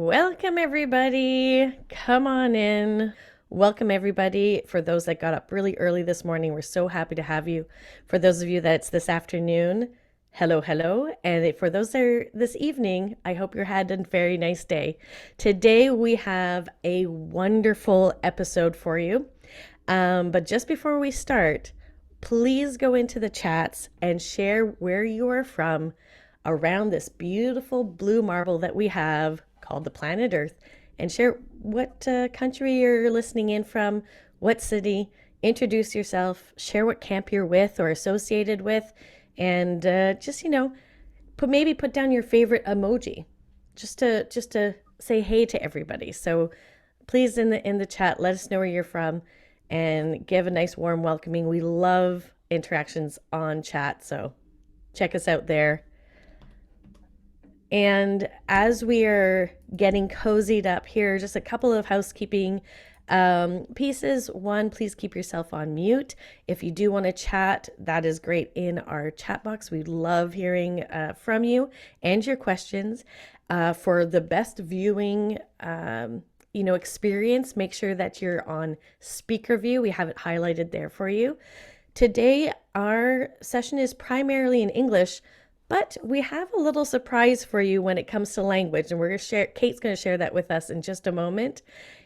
Welcome, everybody. Come on in. Welcome, everybody. For those that got up really early this morning, we're so happy to have you. For those of you that it's this afternoon, hello, hello. And for those that are this evening, I hope you had a very nice day. Today, we have a wonderful episode for you. But just before we start, please go into the chats and share where you are from around this beautiful blue marble that we have called the planet Earth, and share what country you're listening in from, what city, introduce yourself, share what camp you're with or associated with, and put down your favorite emoji just to say hey to everybody. So please in the chat let us know where you're from and give a nice warm welcoming. We love interactions on chat, so check us out there. And as we are getting cozied up here, just a couple of housekeeping pieces. One, please keep yourself on mute. If you do want to chat, that is great in our chat box. We love hearing from you and your questions. For the best viewing experience, make sure that you're on speaker view. We have it highlighted there for you. Today, our session is primarily in English, but we have a little surprise for you when it comes to language, and Kate's going to share that with us in just a moment.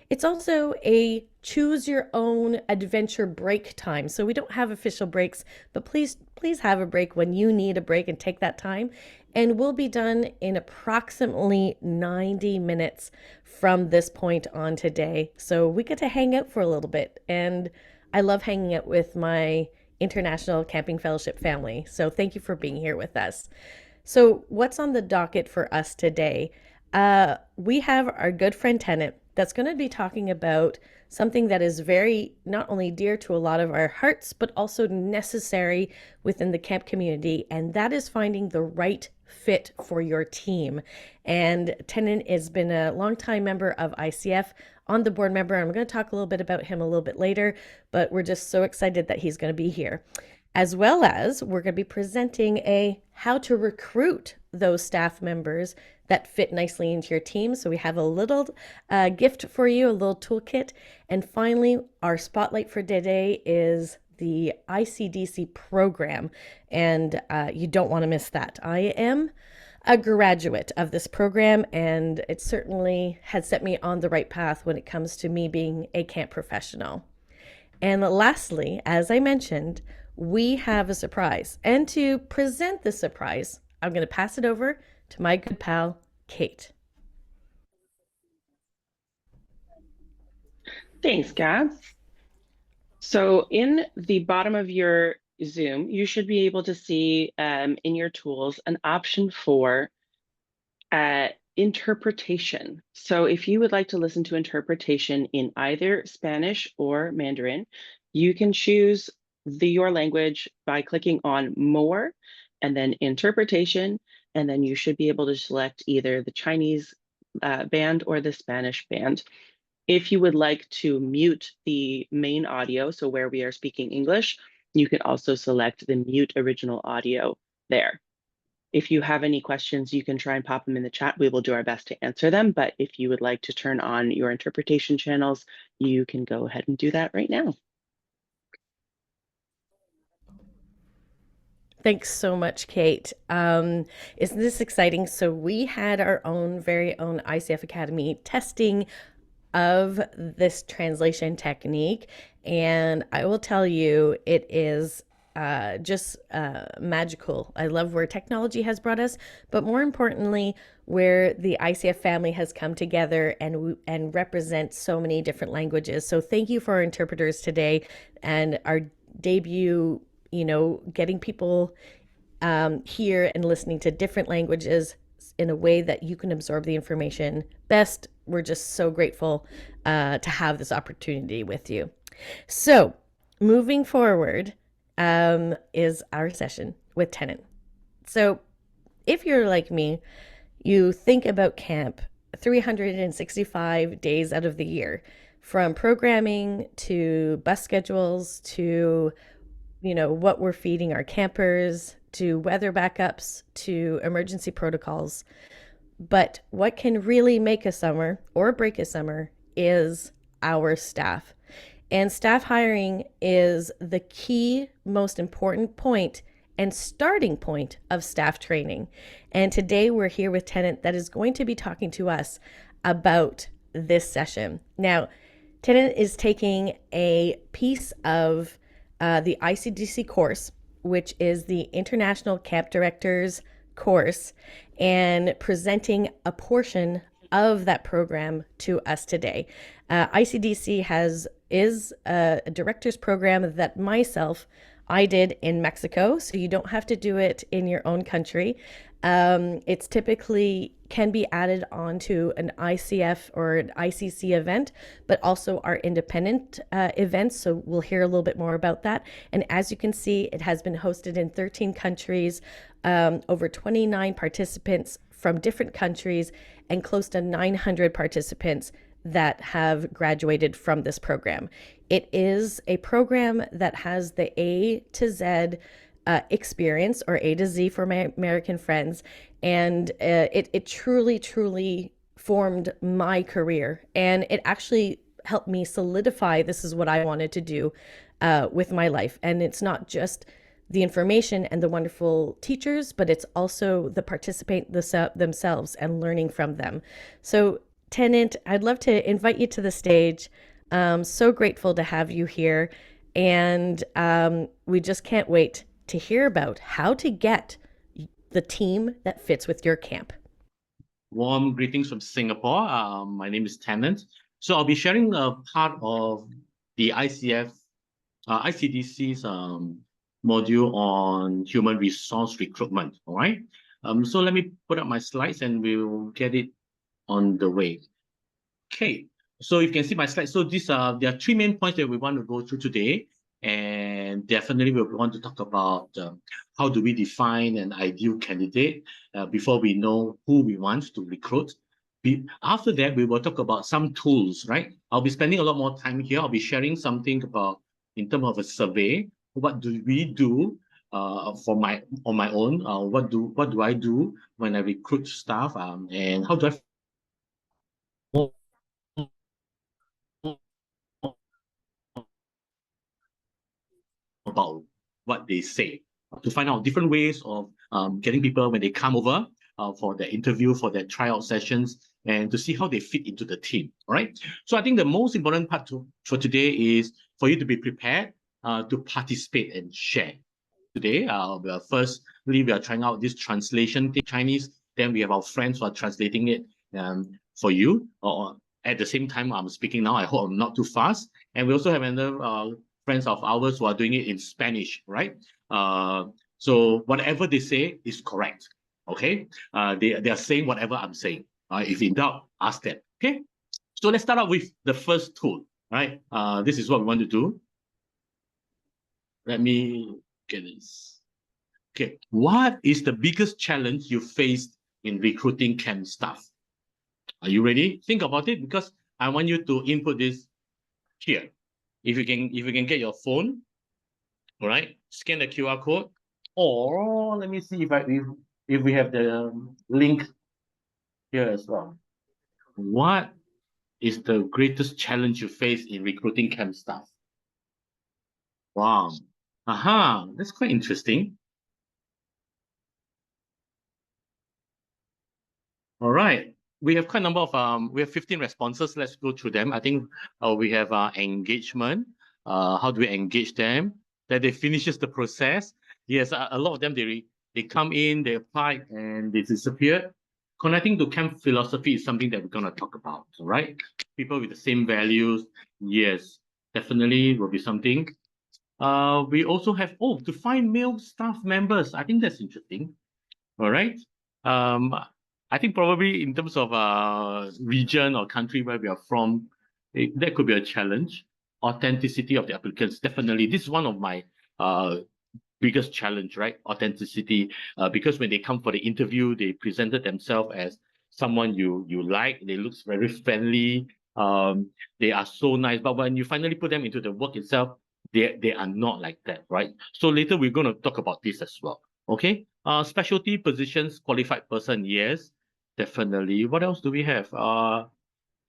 It's also a choose your own adventure break time. So we don't have official breaks, but please have a break when you need a break and take that time. And we'll be done in approximately 90 minutes from this point on today. So we get to hang out for a little bit. And I love hanging out with my International Camping Fellowship family. So thank you for being here with us. So what's on the docket for us today? We have our good friend Tennant that's going to be talking about something that is very not only dear to a lot of our hearts, but also necessary within the camp community, and that is finding the right fit for your team. And Tennant has been a longtime member of ICF, on the board member. I'm going to talk a little bit about him a little bit later, but we're just so excited that he's going to be here. As well as we're going to be presenting a how to recruit those staff members that fit nicely into your team. So we have a little gift for you, a little toolkit. And finally, our spotlight for today is the ICDC program. And you don't want to miss that. I am a graduate of this program, and it certainly has set me on the right path when it comes to me being a camp professional. And lastly, as I mentioned, we have a surprise. And to present the surprise, I'm going to pass it over to my good pal, Kate. Thanks, Gab. So in the bottom of your Zoom, you should be able to see in your tools an option for interpretation. So if you would like to listen to interpretation in either Spanish or Mandarin, you can choose your language by clicking on More and then Interpretation, and then you should be able to select either the Chinese band or the Spanish band. If you would like to mute the main audio, so where we are speaking English, you can also select the mute original audio there. If you have any questions, you can try and pop them in the chat. We will do our best to answer them. But if you would like to turn on your interpretation channels, you can go ahead and do that right now. Thanks so much, Kate. Isn't this exciting? So we had our very own ICF Academy testing of this translation technique, and I will tell you, it is just magical. I love where technology has brought us, but more importantly, where the ICF family has come together and represent so many different languages. So thank you for our interpreters today and our debut, getting people here and listening to different languages in a way that you can absorb the information best. We're just so grateful to have this opportunity with you. So moving forward is our session with Tennant. So if you're like me, you think about camp 365 days out of the year, from programming to bus schedules to what we're feeding our campers, to weather backups, to emergency protocols. But what can really make a summer or break a summer is our staff. And staff hiring is the key, most important point and starting point of staff training. And today we're here with Tennant that is going to be talking to us about this session. Now, Tennant is taking a piece of the ICDC course, which is the International Camp Directors course, and presenting a portion of that program to us today. ICDC is a director's program that I did in Mexico, so you don't have to do it in your own country. It's typically can be added onto an ICF or an ICC event, but also our independent events. So we'll hear a little bit more about that. And as you can see, it has been hosted in 13 countries, over 29 participants from different countries, and close to 900 participants that have graduated from this program. It is a program that has the A to Z experience, or A to Z for my American friends. And it truly formed my career. And it actually helped me solidify this is what I wanted to do with my life. And it's not just the information and the wonderful teachers, but it's also the participant themselves and learning from them. So Tennant, I'd love to invite you to the stage. So grateful to have you here. And we just can't wait to hear about how to get the team that fits with your camp. Warm greetings from Singapore. My name is Tennant. So I'll be sharing a part of the ICDC's module on human resource recruitment. All right. So let me put up my slides and we'll get it on the way. Okay. So you can see my slides. So there are three main points that we want to go through today. And definitely we want to talk about how do we define an ideal candidate before we know who we want to recruit. After that, we will talk about some tools, right? I'll be spending a lot more time here. I'll be sharing something about, in terms of a survey, what do we do on my own? What do I do when I recruit staff? And how do I about what they say, to find out different ways of getting people when they come over for their interview, for their tryout sessions, and to see how they fit into the team. All right. So I think the most important part for today is for you to be prepared to participate and share. Today, firstly, we are trying out this translation thing, Chinese. Then we have our friends who are translating it for you. Or at the same time, I'm speaking now. I hope I'm not too fast. And we also have another friends of ours who are doing it in Spanish, right? So whatever they say is correct. Okay, they are saying whatever I'm saying. If in doubt, ask them. Okay, so let's start out with the first tool. Right, this is what we want to do. Let me get this. Okay, what is the biggest challenge you faced in recruiting camp staff? Are you ready? Think about it, because I want you to input this here. If you can get your phone, all right, scan the QR code, or let me see if we have the link here as well. What is the greatest challenge you face in recruiting camp staff? Wow. That's quite interesting. All right. We have quite a number of we have 15 responses. Let's go through them. I think we have engagement. How do we engage them? That they finishes the process. Yes, a lot of them they come in, they apply, and they disappear. Connecting to camp philosophy is something that we're gonna talk about. All right, people with the same values. Yes, definitely will be something. We also have to find male staff members. I think that's interesting. All right. I think probably in terms of region or country where we are from, that could be a challenge. Authenticity of the applicants, definitely. This is one of my biggest challenge, right? Authenticity, because when they come for the interview, they presented themselves as someone you like. They look very friendly. They are so nice, but when you finally put them into the work itself, they are not like that, right? So later we're going to talk about this as well. Okay. Specialty positions, qualified person, yes. definitely. What else do we have?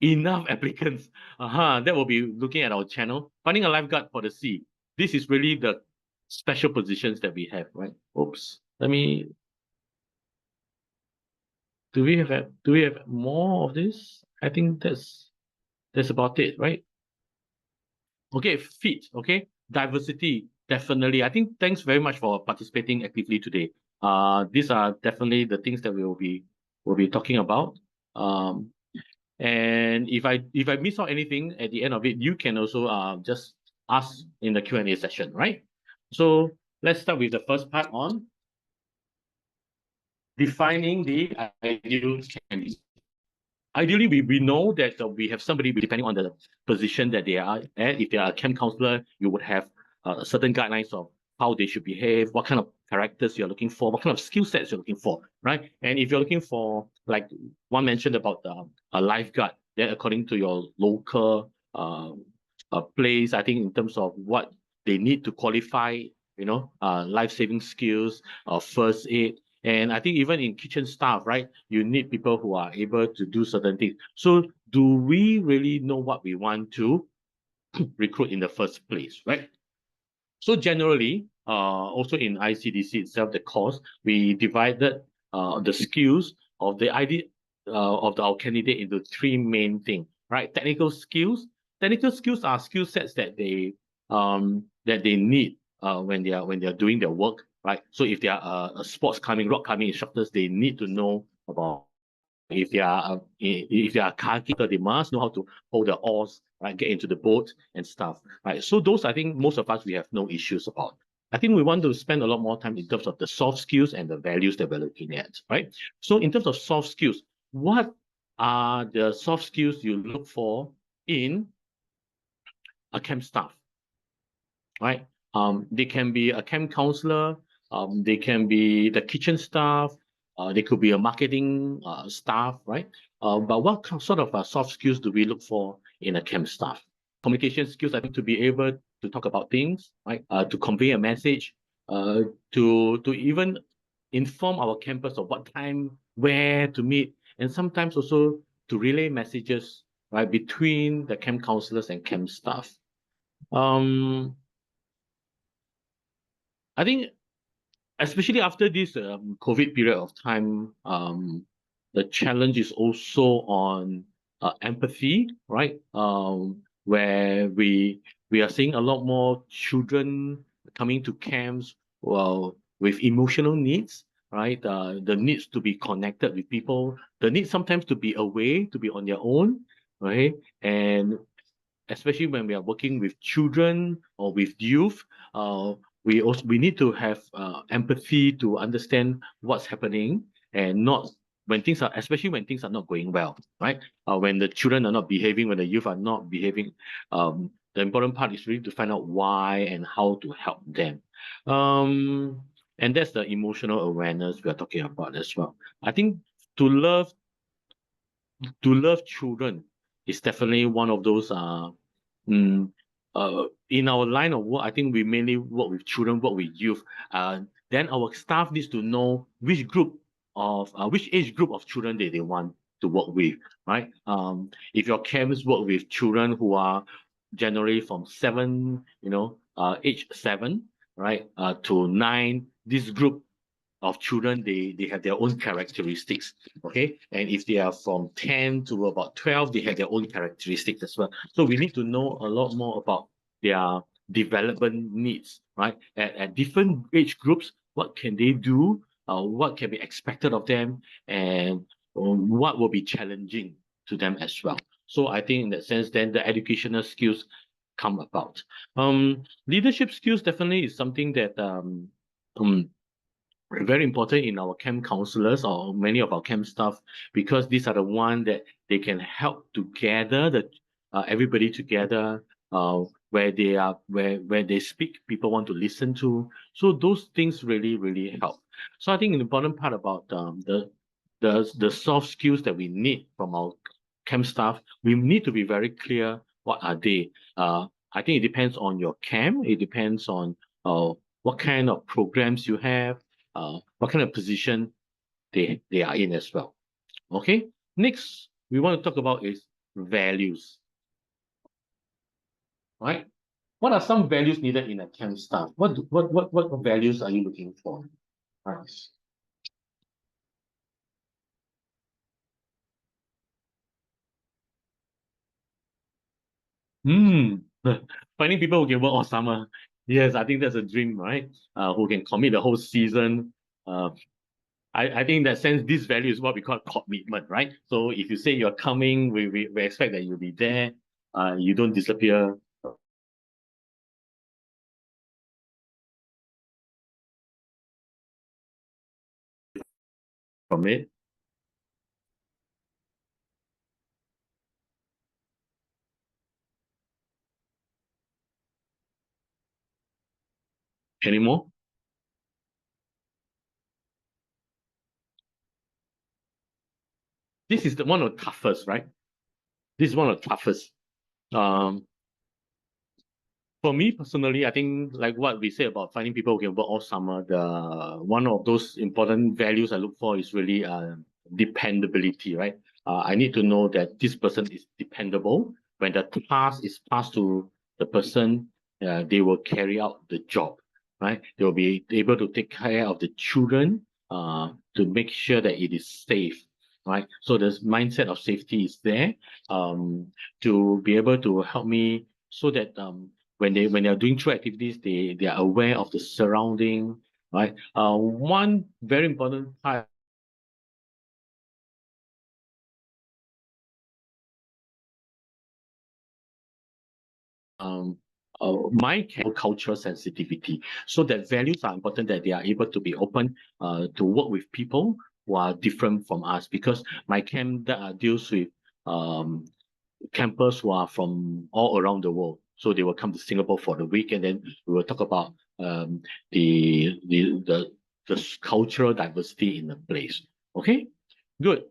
Enough applicants. That will be looking at our channel. Finding a lifeguard for the sea. This is really the special positions that we have, right? Oops. Let me. Do we have more of this? I think that's about it, right? Okay, fit. Okay, diversity. Definitely. I think thanks very much for participating actively today. These are definitely the things that we'll be talking about. And if I miss out anything at the end of it, you can also just ask in the Q&A session, right? So let's start with the first part on defining the ideal candidate. Ideally, we know that we have somebody, depending on the position that they are at. If they are a camp counselor, you would have certain guidelines of how they should behave, what kind of characters you're looking for, what kind of skill sets you're looking for, right? And if you're looking for, like one mentioned about a lifeguard, then according to your local place, I think in terms of what they need to qualify, life-saving skills, first aid. And I think even in kitchen staff, right, you need people who are able to do certain things. So do we really know what we want to recruit in the first place, right? So generally, also in ICDC itself, the course, we divided the skills of the idea of our candidate into three main things, right? Technical skills. Technical skills are skill sets that they need when they are doing their work, right? So if they are a sports climbing, rock climbing instructors, they need to know about. If they are car keeper, they must know how to hold the oars, right? Get into the boat and stuff, right? So those, I think most of us, we have no issues about. I think we want to spend a lot more time in terms of the soft skills and the values that we're looking at, right? So in terms of soft skills, what are the soft skills you look for in a camp staff, right? They can be a camp counselor, they can be the kitchen staff, they could be a marketing staff, right? But what sort of soft skills do we look for in a camp staff? Communication skills, I think, to be able to talk about things, right? To convey a message, to even inform our campus of what time, where to meet, and sometimes also to relay messages, right, between the camp counselors and camp staff. I think, especially after this COVID period of time, the challenge is also on empathy, right? Where we are seeing a lot more children coming to camps, well, with emotional needs, right? The needs to be connected with people, the need sometimes to be away, to be on their own, right? And especially when we are working with children or with youth, we need to have empathy to understand what's happening, and not when things are, especially when things are not going well, right? When the children are not behaving, when the youth are not behaving, the important part is really to find out why and how to help them. And that's the emotional awareness we are talking about as well. I think to love children is definitely one of those in our line of work. I think we mainly work with children, work with youth. Then our staff needs to know which age group of children they want to work with, right? If your camps work with children who are generally from age 7, right, to 9, this group of children, they have their own characteristics, okay? And if they are from 10 to about 12, they have their own characteristics as well. So we need to know a lot more about their development needs, right? At different age groups, what can they do? What can be expected of them? And what will be challenging to them as well? So I think in that sense, then the educational skills come about. Leadership skills definitely is something that very important in our camp counselors or many of our camp staff, because these are the ones that they can help to gather everybody together, where they speak, people want to listen to. So those things really help. So I think an important part about the soft skills that we need from our camp staff, we need to be very clear what are they. I think it depends on your camp. It depends on what kind of programs you have, what kind of position they are in as well. Okay, next we want to talk about is values. Right? What are some values needed in a camp staff? What values are you looking for? Right. Finding people who can work all summer. Yes, I think that's a dream, right? Who can commit the whole season. I think in that sense, this value is what we call commitment, right? So if you say you're coming, we expect that you'll be there. You don't disappear. From it. Anymore? This is one of the toughest, right? This is one of the toughest. Um, For me personally, I think like what we say about finding people who can work all summer, the one of those important values I look for is really dependability, right? I need to know that this person is dependable. When the task is passed to the person, they will carry out the job, right? They will be able to take care of the children, to make sure that it is safe, right? So the mindset of safety is there, to be able to help me so that when they are doing through activities, they are aware of the surrounding, right? One very important part my cultural sensitivity. So that values are important, that they are able to be open to work with people who are different from us, because my camp deals with campers who are from all around the world. So they will come to Singapore for the week, and then we will talk about the cultural diversity in the place. Okay, good.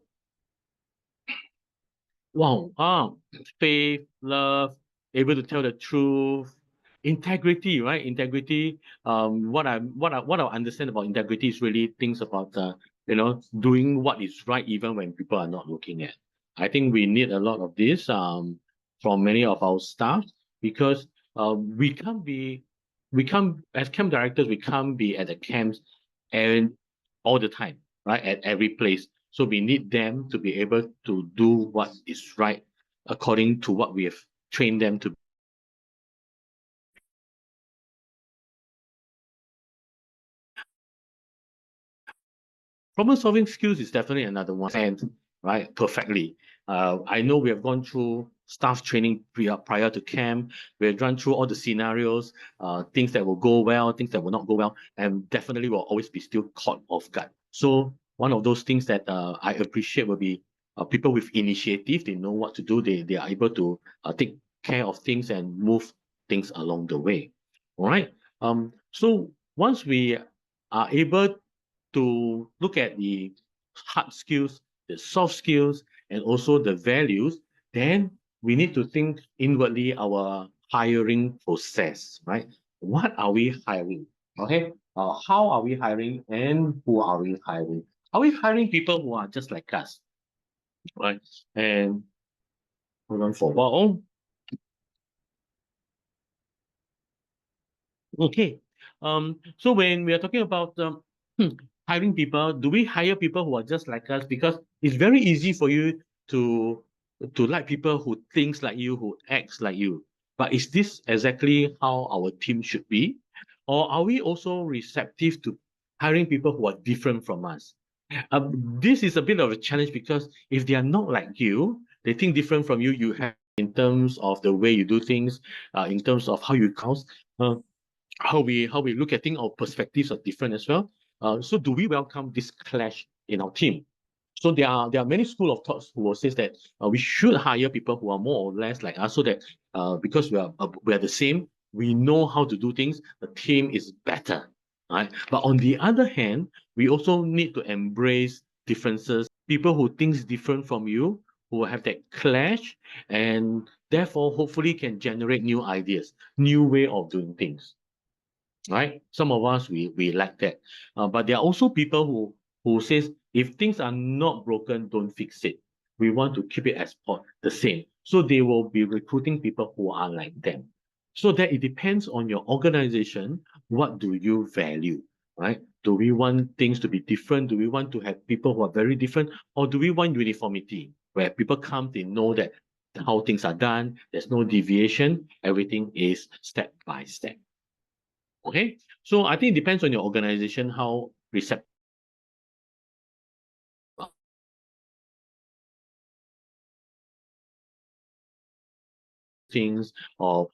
Wow. Faith, love, able to tell the truth, integrity, right? Integrity. What I understand about integrity is really things about doing what is right even when people are not looking at. I think we need a lot of this from many of our staff, because we can't, as camp directors, we can't be at the camps and all the time, right? At every place. So we need them to be able to do what is right according to what we have trained them to. Problem-solving skills is definitely another one, and right, perfectly. I know we have gone through staff training prior to camp. We've run through all the scenarios, things that will go well, things that will not go well, and definitely will always be still caught off guard. So one of those things that I appreciate will be people with initiative. They know what to do. They are able to take care of things and move things along the way. All right. So once we are able to look at the hard skills, the soft skills, and also the values, then we need to think inwardly our hiring process, right? What are we hiring? Okay. How are we hiring, and who are we hiring? Are we hiring people who are just like us, right? And hold on for a while. Okay. So when we are talking about hiring people, do we hire people who are just like us? Because it's very easy for you to like people who thinks like you, who acts like you. But is this exactly how our team should be? Or are we also receptive to hiring people who are different from us? This is a bit of a challenge, because if they are not like you, they think different from you, you have in terms of the way you do things, in terms of how you count, how we look at things, our perspectives are different as well. So do we welcome this clash in our team? So there are many school of thoughts who will say that we should hire people who are more or less like us, so that because we are the same, we know how to do things, the team is better, right? But on the other hand, we also need to embrace differences. People who thinks different from you, who will have that clash, and therefore hopefully can generate new ideas, new way of doing things. Right? Some of us we like that, but there are also people who who says, if things are not broken, don't fix it. We want to keep it as the same. So they will be recruiting people who are like them. So that it depends on your organization. What do you value, right? Do we want things to be different? Do we want to have people who are very different? Or do we want uniformity, where people come, they know that how things are done, there's no deviation, everything is step by step. Okay, so I think it depends on your organization, how receptive things, or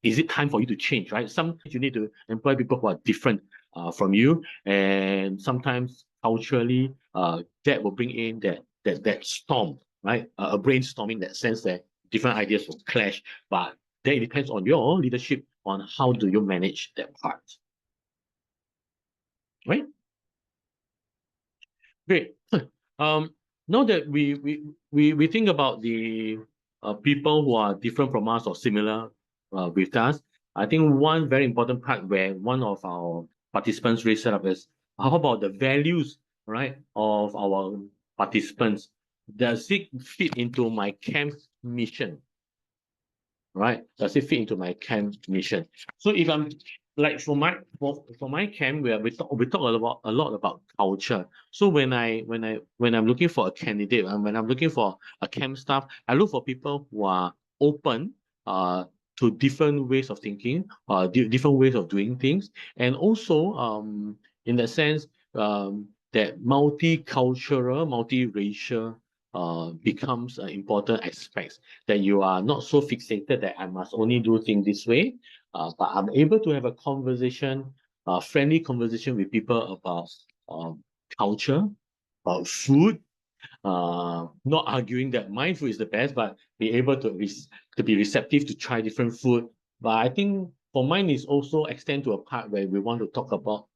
is it time for you to change, right? Sometimes you need to employ people who are different from you, and sometimes culturally that will bring in that storm, right? A brainstorming, that sense that different ideas will clash, but then it depends on your leadership on how do you manage that part, right? Great. Now that we think about the people who are different from us or similar with us, I think one very important part where one of our participants raised up is, how about the values, right, of our participants? Does it fit into my camp mission? Right? Does it fit into my camp mission? So if I'm like for my camp, we talk a lot about culture. So when I'm looking for a candidate, and when I'm looking for a camp staff, I look for people who are open to different ways of thinking, different ways of doing things, and also in the sense that multicultural, multiracial becomes an important aspect, that you are not so fixated that I must only do things this way, but I'm able to have a conversation, friendly conversation with people about culture, about food, not arguing that my food is the best, but be able to be receptive to try different food. But I think for mine is also extend to a part where we want to talk about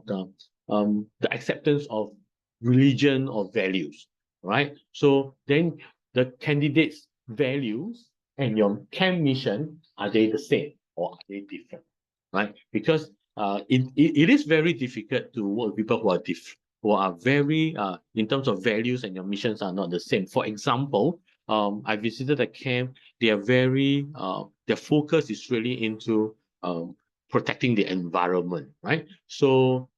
the acceptance of religion or values, right? So then the candidates' values and your camp mission, are they the same or are they different, right? Because it is very difficult to work with people who are very in terms of values, and your missions are not the same. For example, I visited a camp. They are very their focus is really into protecting the environment, right? So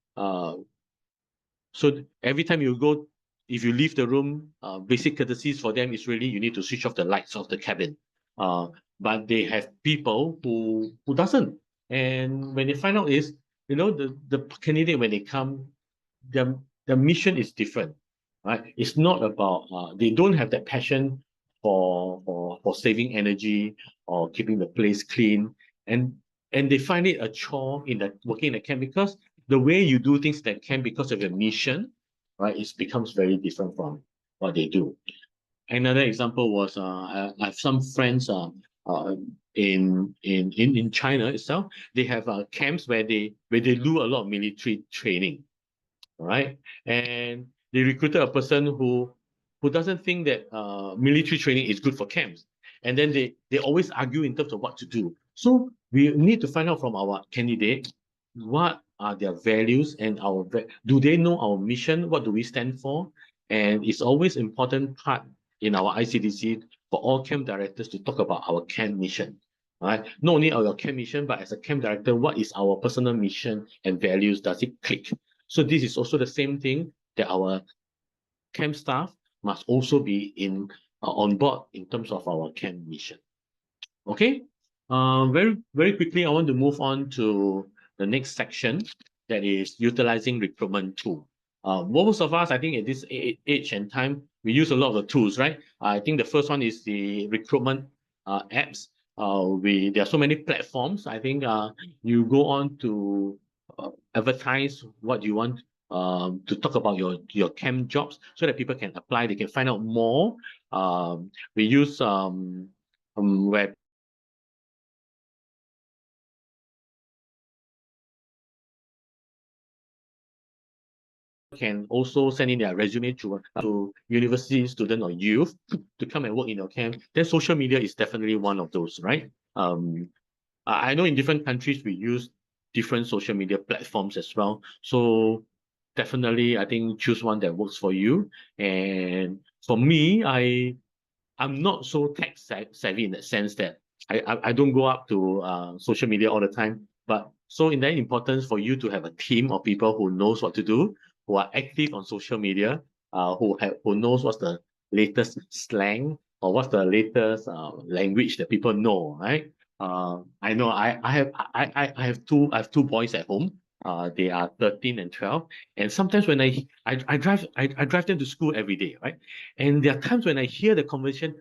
every time you go, if you leave the room, basic courtesies for them is really you need to switch off the lights of the cabin. But they have people who doesn't, and when they find out is, the candidate, when they come, their mission is different, right? It's not about they don't have that passion for saving energy or keeping the place clean, and they find it a chore in the working in the camp, because the way you do things that camp, because of your mission, right, it becomes very different from what they do. Another example was I have some friends in China itself. They have camps where they do a lot of military training, right? And they recruited a person who doesn't think that military training is good for camps, and then they always argue in terms of what to do. So we need to find out from our candidate what are their values, and do they know our mission? What do we stand for? And it's always important part in our ICDC for all camp directors to talk about our camp mission. Right? Not only our camp mission, but as a camp director, what is our personal mission and values? Does it click? So this is also the same thing that our camp staff must also be on board in terms of our camp mission. Okay. Very, very quickly, I want to move on to the next section, that is utilizing recruitment tool. Most of us, I think at this age and time, we use a lot of the tools, right? I think the first one is the recruitment apps. There are so many platforms. I think you go on to advertise what you want to talk about your camp jobs, so that people can apply, they can find out more. We use where can also send in their resume to university student or youth to come and work in your camp. Then social media is definitely one of those, right? I know in different countries we use different social media platforms as well. So definitely, I think choose one that works for you. And for me, I'm not so tech savvy in that sense that I don't go up to social media all the time. But so in that importance for you to have a team of people who knows what to do, who are active on social media, who knows what's the latest slang or what's the latest language that people know, right? I know I have two boys at home. They are 13 and 12. And sometimes when I drive them to school every day, right? And there are times when I hear the conversation,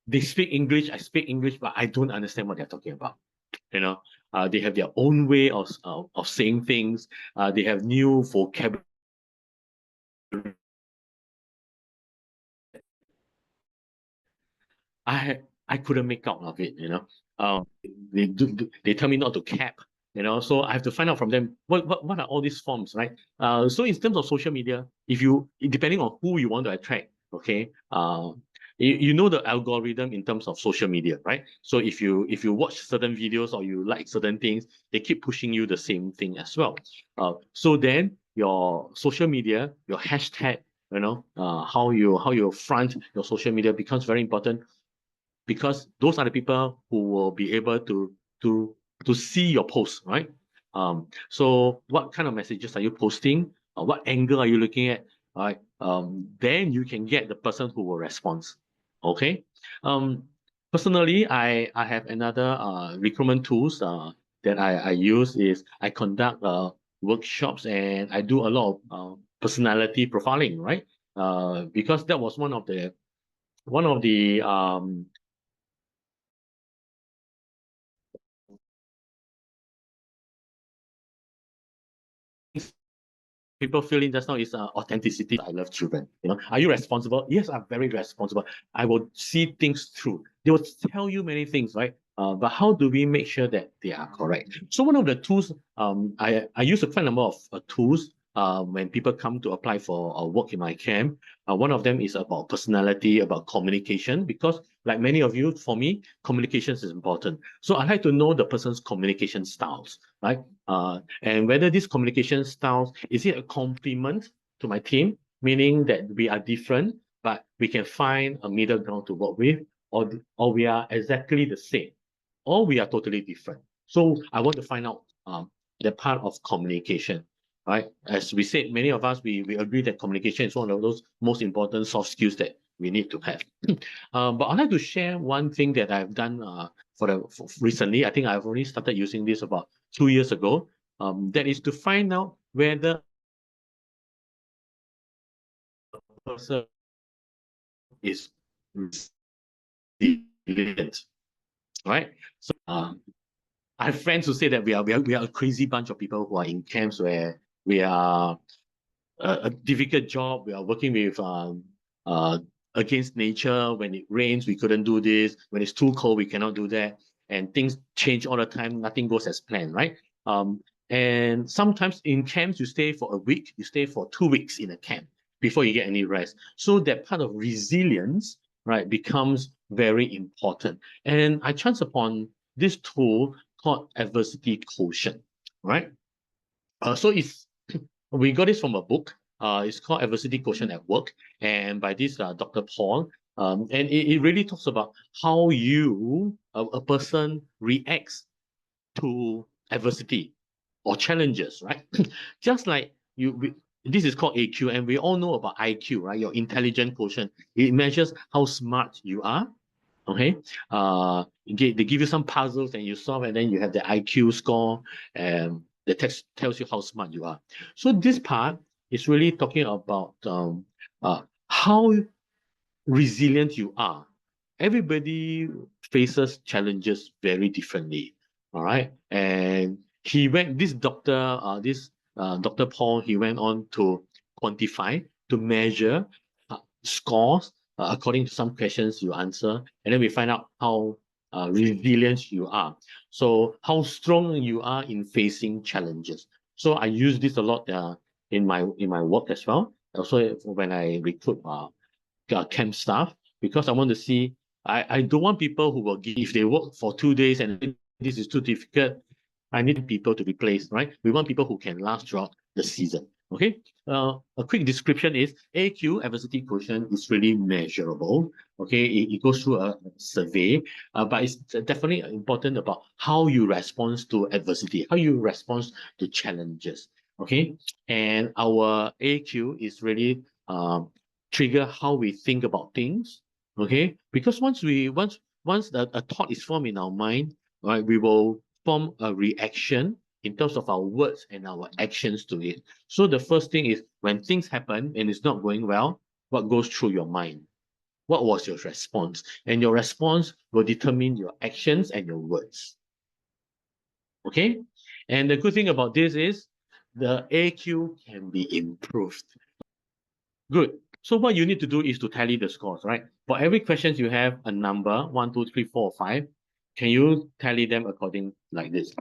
they speak English, I speak English, but I don't understand what they're talking about. You know, they have their own way of saying things. They have new vocabulary. I couldn't make out of it. They tell me not to cap. So I have to find out from them what are all these forms, right? So in terms of social media, depending on who you want to attract, okay, you know the algorithm in terms of social media, right? So if you watch certain videos or you like certain things, they keep pushing you the same thing as well. So then your social media, your hashtag, how you front your social media becomes very important, because those are the people who will be able to see your post, right? So what kind of messages are you posting? What angle are you looking at? Right? Then you can get the person who will respond. Okay. Personally, I have another recruitment tools that I use is I conduct workshops and I do a lot of personality profiling, right? Because that was one of the people feeling just now is authenticity. I love children. Are you responsible? Yes, I'm very responsible. I will see things through. They will tell you many things, right? But how do we make sure that they are correct? So one of the tools, I use quite a number of tools when people come to apply for work in my camp. One of them is about personality, about communication, because like many of you, for me, communications is important. So I like to know the person's communication styles, right? And whether this communication styles, is it a compliment to my team, meaning that we are different, but we can find a middle ground to work with, or we are exactly the same, or we are totally different. So I want to find out the part of communication, right? As we said, many of us, we agree that communication is one of those most important soft skills that we need to have. But I'd like to share one thing that I've done for recently. I think I've only started using this about 2 years ago. That is to find out whether a person is resilient, right? So I have friends who say that we are a crazy bunch of people who are in camps where we are a difficult job. We are working with against nature. When it rains, we couldn't do this. When it's too cold, we cannot do that. And things change all the time. Nothing goes as planned, right? And sometimes in camps, you stay for a week, you stay for 2 weeks in a camp before you get any rest. So that part of resilience, right, becomes very important. And I chanced upon this tool called adversity quotient, right? So we got this from a book. It's called Adversity Quotient at Work, and by this Dr. Paul. And it really talks about how a person reacts to adversity or challenges, right? Just like this is called AQ, and we all know about IQ, right? Your intelligence quotient. It measures how smart you are. Okay. They give you some puzzles and you solve, and then you have the IQ score, and the text tells you how smart you are. So this part is really talking about how resilient you are. Everybody faces challenges very differently. All right. And Dr. Paul, he went on to quantify, to measure scores according to some questions you answer. And then we find out how resilient you are. So how strong you are in facing challenges. So I use this a lot in my work as well. Also when I recruit camp staff, because I want to see, I don't want people who will give, if they work for 2 days and this is too difficult, I need people to replace, right? We want people who can last throughout the season. Okay, a quick description is AQ, adversity quotient, is really measurable. Okay, it goes through a survey, but it's definitely important about how you respond to adversity, how you respond to challenges. Okay, and our AQ is really trigger how we think about things. Okay, because once a thought is formed in our mind, right, we will form a reaction in terms of our words and our actions to it. So the first thing is when things happen and it's not going well, what goes through your mind? What was your response? And your response will determine your actions and your words. Okay? And the good thing about this is the AQ can be improved. Good. So what you need to do is to tally the scores, right? For every question you have a number, 1, 2, 3, 4, 5. Can you tally them according like this?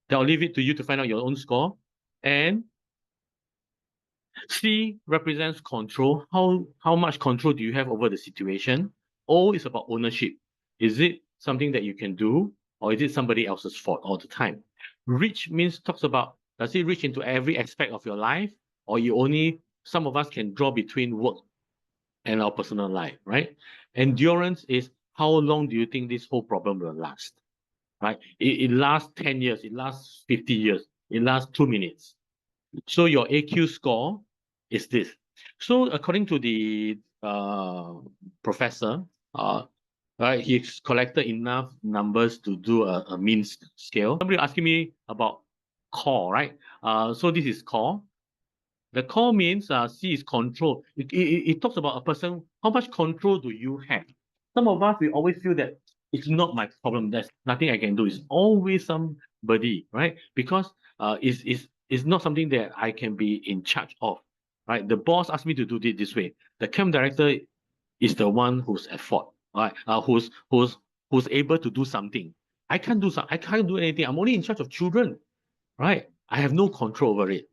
I'll leave it to you to find out your own score. And C represents control. How much control do you have over the situation? O is about ownership. Is it something that you can do, or is it somebody else's fault all the time? Reach talks about, does it reach into every aspect of your life, or some of us can draw between work and our personal life, right? Endurance is how long do you think this whole problem will last, right? It lasts 10 years, it lasts 50 years, it lasts 2 minutes. So your AQ score is this. So according to the professor, right, he's collected enough numbers to do a mean scale. Somebody asking me about core, right? So this is core. The core means C is control. It talks about a person, how much control do you have? Some of us, we always feel that it's not my problem. There's nothing I can do. It's always somebody, right? Because it's not something that I can be in charge of, right? The boss asked me to do it this way. The camp director is the one who's at fault, right? Who's able to do something. I can't do anything. I'm only in charge of children, right? I have no control over it.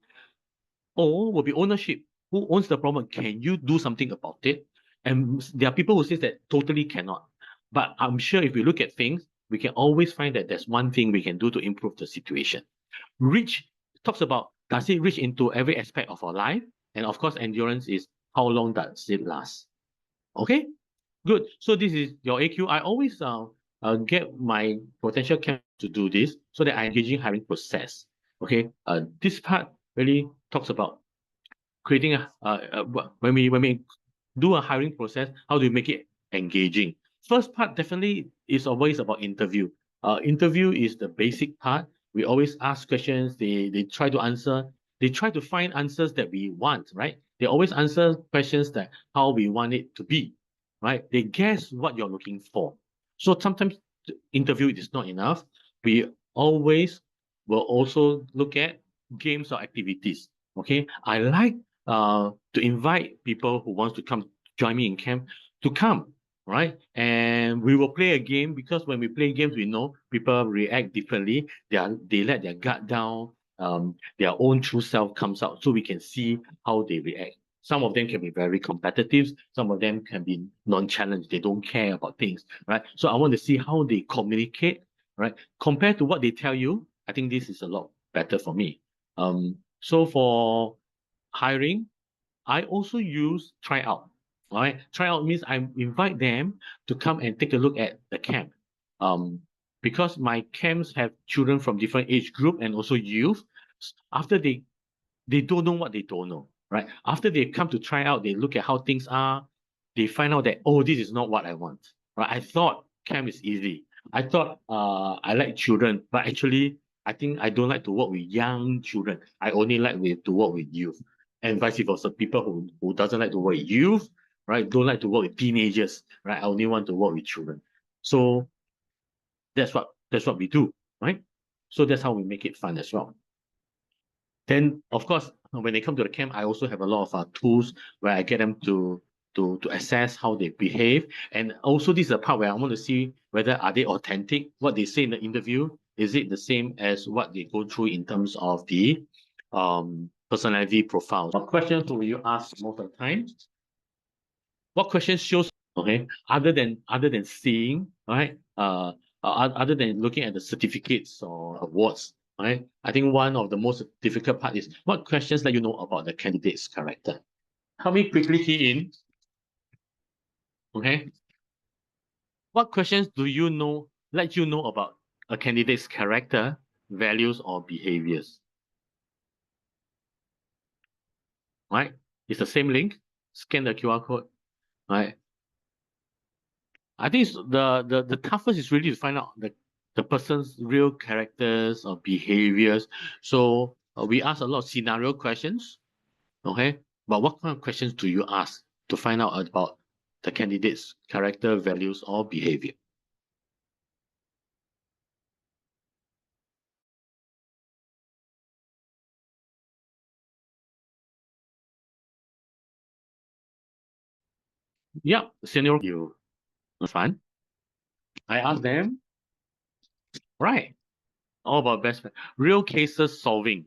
Or will be ownership. Who owns the problem? Can you do something about it? And there are people who say that totally cannot. But I'm sure if we look at things, we can always find that there's one thing we can do to improve the situation. Reach talks about, does it reach into every aspect of our life? And of course, endurance is how long does it last? Okay, good. So this is your AQ. I always get my potential camp to do this so that I engage in hiring process. Okay, this part really talks about creating when we do a hiring process, how do you make it engaging? First part definitely is always about interview. Interview is the basic part. We always ask questions. They try to answer. They try to find answers that we want, right? They always answer questions that how we want it to be, right? They guess what you're looking for. So sometimes the interview is not enough. We always will also look at games or activities. Okay, I like to invite people who wants to come join me in camp to come, right? And we will play a game because when we play games, we know people react differently. They let their guard down. Their own true self comes out, so we can see how they react. Some of them can be very competitive. Some of them can be non-challenged. They don't care about things, right? So I want to see how they communicate, right? Compared to what they tell you, I think this is a lot better for me. So for hiring, I also use tryout. All right, tryout means I invite them to come and take a look at the camp. Because my camps have children from different age group and also youth. After they don't know what they don't know, right? After they come to try out, they look at how things are. They find out that, oh, this is not what I want, right? I thought camp is easy. I thought I like children, but actually, I think I don't like to work with young children. I only like to work with youth, and vice versa. People who doesn't like to work with youth, right? Don't like to work with teenagers, right? I only want to work with children. So that's what we do, right? So that's how we make it fun as well. Then, of course, when they come to the camp, I also have a lot of tools where I get them to assess how they behave. And also, this is a part where I want to see whether are they authentic. What they say in the interview, is it the same as what they go through in terms of the personality profile? What questions will you ask most of the time? What questions shows, okay, other than seeing, right? Other than looking at the certificates or awards, right? I think one of the most difficult part is what questions let you know about the candidate's character. Help me quickly key in. Okay. What questions do you know, let you know about a candidate's character, values, or behaviors? Right? It's the same link. Scan the QR code. Right? I think the toughest is really to find out the person's real characters or behaviors. So we ask a lot of scenario questions. Okay. But what kind of questions do you ask to find out about the candidate's character, values, or behavior? Yeah, scenario you fun. I ask them, right? All about real cases solving.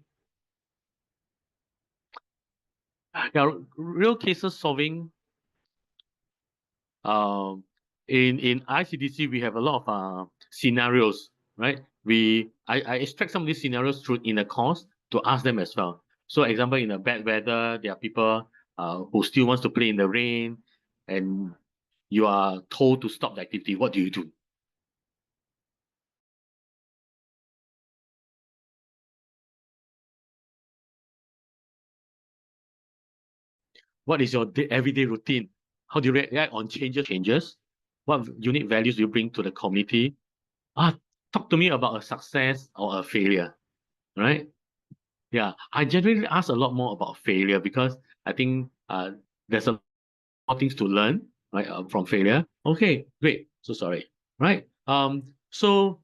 Yeah, real cases solving. In ICDC we have a lot of scenarios, right? I extract some of these scenarios through in the course to ask them as well. So, example, in a bad weather, there are people who still wants to play in the rain, and you are told to stop the activity. What do you do? What is your everyday routine? How do you react on changes? What unique values do you bring to the community? Talk to me about a success or a failure, right? Yeah, I generally ask a lot more about failure because I think there's a lot of things to learn, right, from failure. Okay, great. So sorry, right? So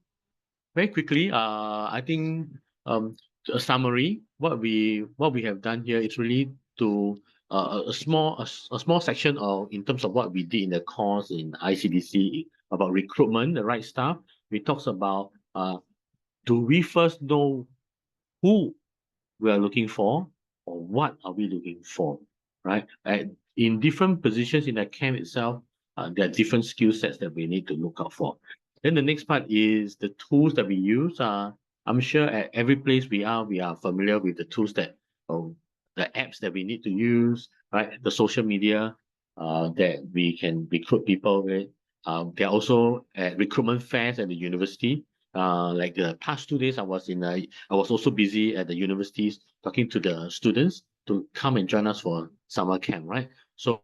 very quickly, I think a summary. What we have done here is really to a small section of in terms of what we did in the course in ICDC about recruitment, the right stuff. We talks about do we first know who we are looking for or what are we looking for, right? In different positions in the camp itself, there are different skill sets that we need to look out for. Then the next part is the tools that we use. I'm sure at every place we are familiar with the tools that, the apps that we need to use, right? The social media that we can recruit people with. There are also recruitment fairs at the university. Like the past 2 days, I was also busy at the universities talking to the students to come and join us for summer camp, right? So,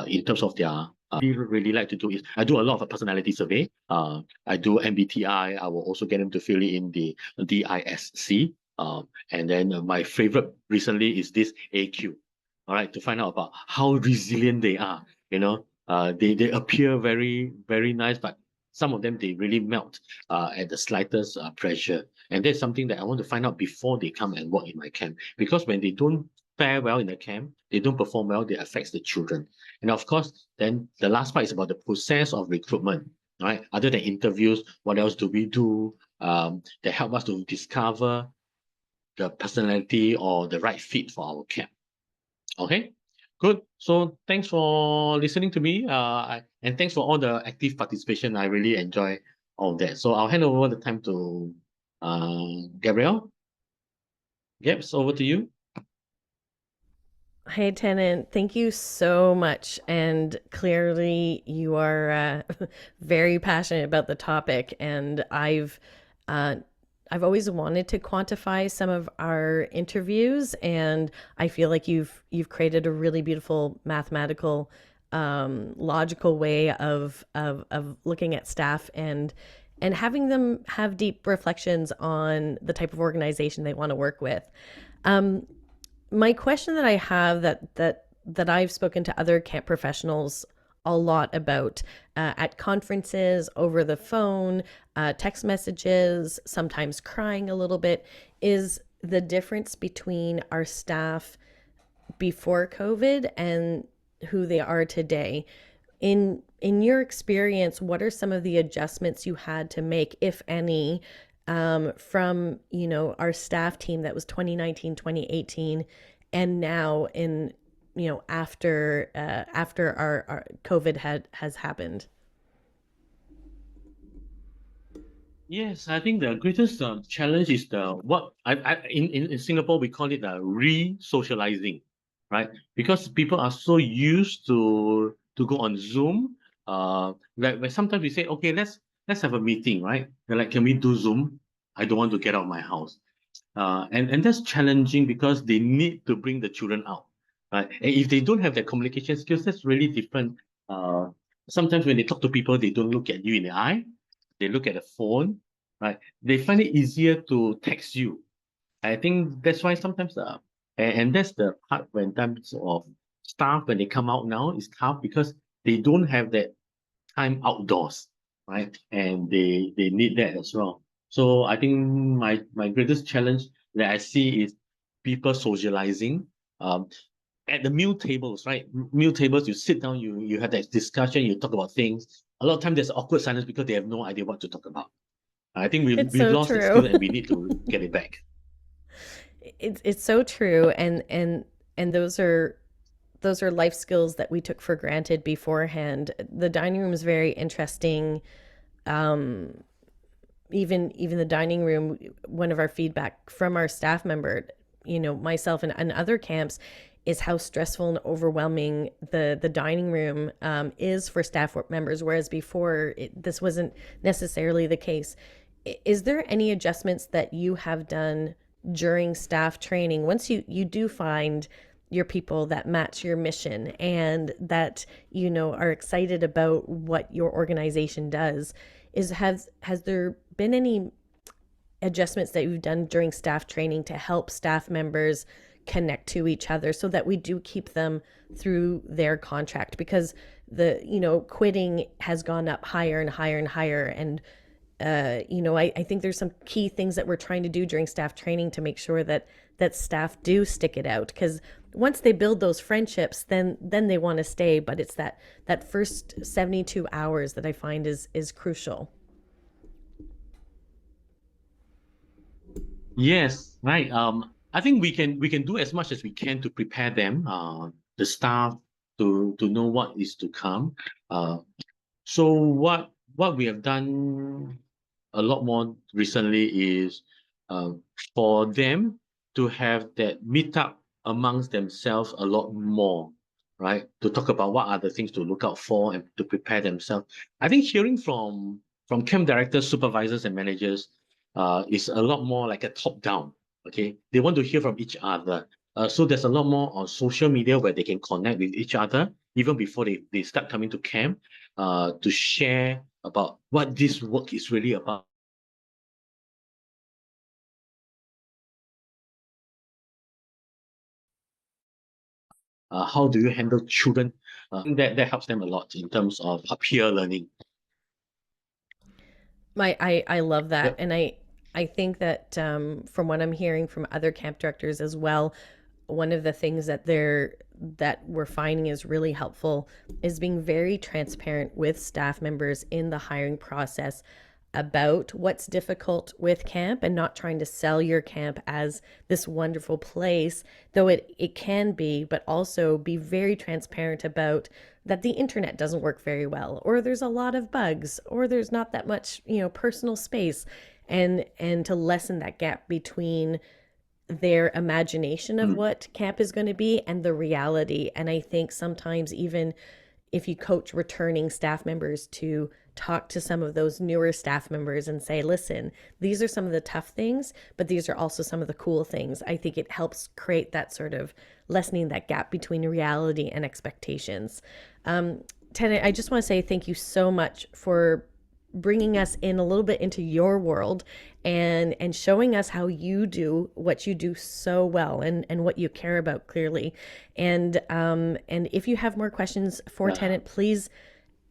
in terms of their, really like to do is I do a lot of a personality survey. I do MBTI. I will also get them to fill in the DISC. And then my favorite recently is this AQ. All right, to find out about how resilient they are. They appear very very nice, but some of them they really melt at the slightest pressure. And that's something that I want to find out before they come and work in my camp. Because when they don't fare well in the camp, they don't perform well, it affects the children. And of course, then the last part is about the process of recruitment, right? Other than interviews, what else do we do that help us to discover the personality or the right fit for our camp? Okay, good. So thanks for listening to me. And thanks for all the active participation. I really enjoy all that. So I'll hand over the time to Gabrielle. Gabs, over to you. Hey, Tennant, thank you so much. And clearly, you are very passionate about the topic. And I've always wanted to quantify some of our interviews, and I feel like you've created a really beautiful mathematical, logical way of looking at staff and having them have deep reflections on the type of organization they want to work with. My question that I have that I've spoken to other camp professionals a lot about at conferences, over the phone, text messages, sometimes crying a little bit, is the difference between our staff before COVID and who they are today. In your experience, what are some of the adjustments you had to make, if any, from our staff team that was 2019, 2018, and now in after our COVID has happened? Yes, I think the greatest challenge is in Singapore we call it re-socializing, right? Because people are so used to go on Zoom. Where sometimes we say, okay, let's have a meeting, right? They're like, can we do Zoom? I don't want to get out of my house. And that's challenging because they need to bring the children out, right? And if they don't have that communication skills, that's really different. Uh, Sometimes when they talk to people, they don't look at you in the eye. They look at the phone, right? They find it easier to text you. I think that's why sometimes and that's the part when terms of staff when they come out now is tough because they don't have that time outdoors, right? And they need that as well. So I think my greatest challenge that I see is people socializing. Um, at the meal tables, right? Meal tables, you sit down, you have that discussion, you talk about things. A lot of times there's awkward silence because they have no idea what to talk about. I think It's we've so lost that skill true. and we need to get it back. It's so true, and those are life skills that we took for granted beforehand. The dining room is very interesting. Um, even the dining room, one of our feedback from our staff member, myself and other camps, is how stressful and overwhelming the dining room is for staff members, whereas before this wasn't necessarily the case. Is there any adjustments that you have done during staff training once you do find your people that match your mission and that are excited about what your organization does? Has there been any adjustments that you've done during staff training to help staff members connect to each other so that we do keep them through their contract? Because the quitting has gone up higher and higher and higher, and I think there's some key things that we're trying to do during staff training to make sure that staff do stick it out, because once they build those friendships, then they want to stay. But it's that first 72 hours that I find is crucial. Yes, right. I think we can do as much as we can to prepare them, the staff to know what is to come. Uh, so what we have done a lot more recently is uh, for them to have that meetup amongst themselves a lot more, right? To talk about what are the things to look out for and to prepare themselves. I think hearing from camp directors, supervisors, and managers is a lot more like a top down. Okay, they want to hear from each other. So there's a lot more on social media where they can connect with each other even before they start coming to camp, to share about what this work is really about. How do you handle children? That helps them a lot in terms of peer learning. I love that, Yep. and I think that from what I'm hearing from other camp directors as well, one of the things that we're finding is really helpful is being very transparent with staff members in the hiring process about what's difficult with camp, and not trying to sell your camp as this wonderful place, though it can be, but also be very transparent about that the internet doesn't work very well, or there's a lot of bugs, or there's not that much personal space, and to lessen that gap between their imagination of Mm. what camp is going to be and the reality. And I think sometimes, even if you coach returning staff members to talk to some of those newer staff members and say, listen, these are some of the tough things, but these are also some of the cool things, I think it helps create that sort of lessening that gap between reality and expectations. Tennant, I just want to say thank you so much for bringing us in a little bit into your world, and showing us how you do what you do so well, and what you care about clearly. And if you have more questions for Yeah, Tennant, please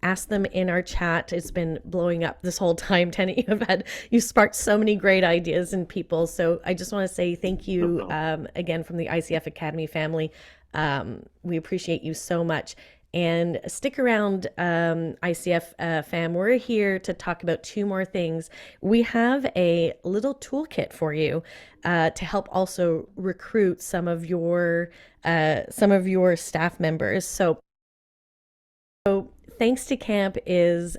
ask them in our chat. It's been blowing up this whole time, Tennant. You sparked so many great ideas in people. So I just want to say thank no you, problem. again, from the ICF Academy family. We appreciate you so much. And stick around, ICF fam. We're here to talk about two more things. We have a little toolkit for you to help also recruit some of your staff members. So ThanksToCamp is